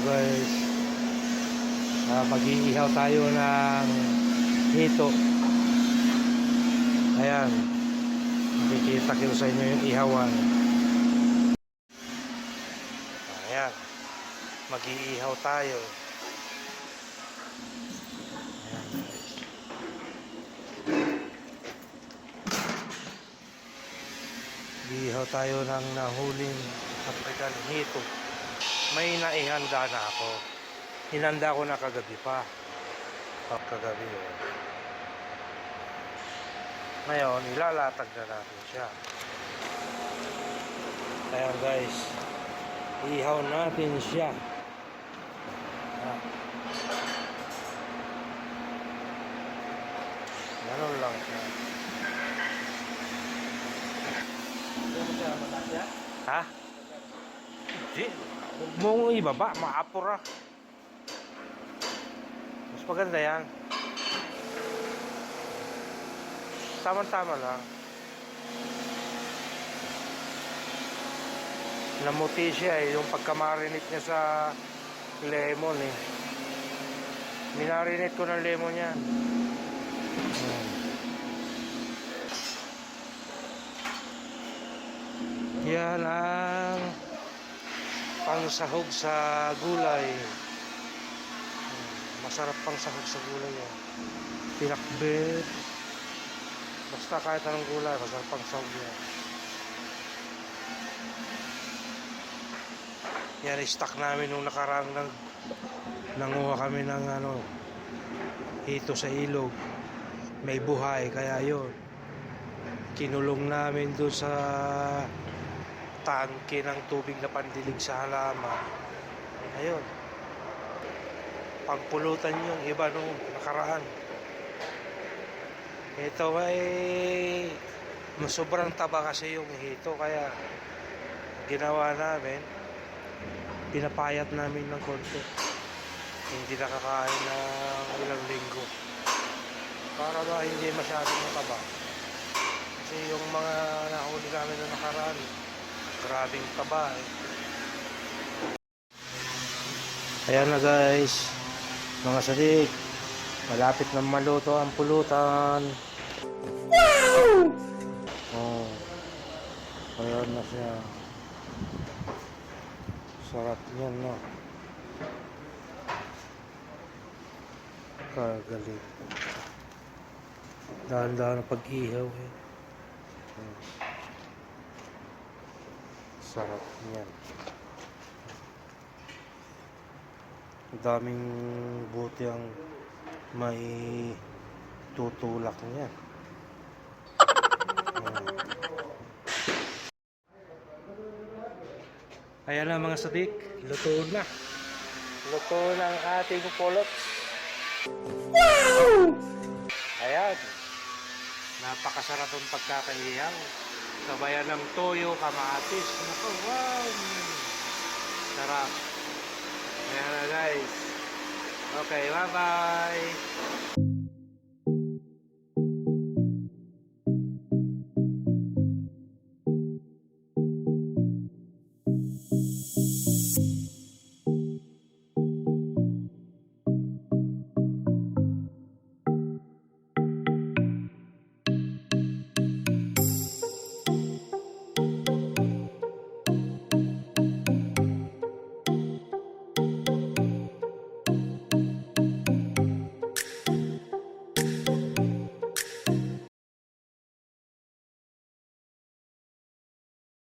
guys, mag-iihaw tayo ng hito. Ayan, makikita ko sa inyo yung ihawan. Ayan, mag-iihaw tayo. Ayan guys, mag-iihaw tayo ng nahuling African hito. May naihanda na ako. Hinanda ko na kagabi pa. Kagabi oh. Ngayon, ilalatag na natin siya. Ayan guys, ihaw natin siya. Ganun lang siya. Ha? Hindi. Huwag mong ibaba, maapura. Mas maganda yan. Tama-tama lang. Namuti siya eh, yung pagkamarinate niya sa lemon eh. Minarinate ko ng lemon yan. Yan ang pangsahog sa gulay. Masarap pangsahog sa gulay yan. Pinakbet. Basta kahit anong gulay, masarap pangsahog yan. Yan, i-stock namin nung nakarang nanguha kami ng hito sa ilog. May buhay, kaya yun. Kinulong namin doon sa tangke ng tubig na pandilig sa halaman. Ayun. Pagpulutan yung iba nung nakaraan. Ito ay sobrang taba kasi yung hito, kaya ginawa namin, pinapayat namin ng konti. Hindi nakakain ng ilang linggo para ba hindi masyadong mataba. Kasi yung mga nahuli namin na nakaraan, grabing taba eh. Ayan na guys, mga sadik, malapit na maluto ang pulutan. Wow! Oh, ayan na siya. Sarap yan, no? Kagaling. Dahan-dahan ang pag-ihaw eh. Sarap yan. Daming buti ang may tutulak niya. Ayan na mga sadik, luto na. Luto na ang ating pulot. Wow! Ayan. Napakasarap ang pagkakaihaw. Sabayan ng toyo, kamatis. Naku, wow! Sarap. Ayan na guys. Okay, bye-bye.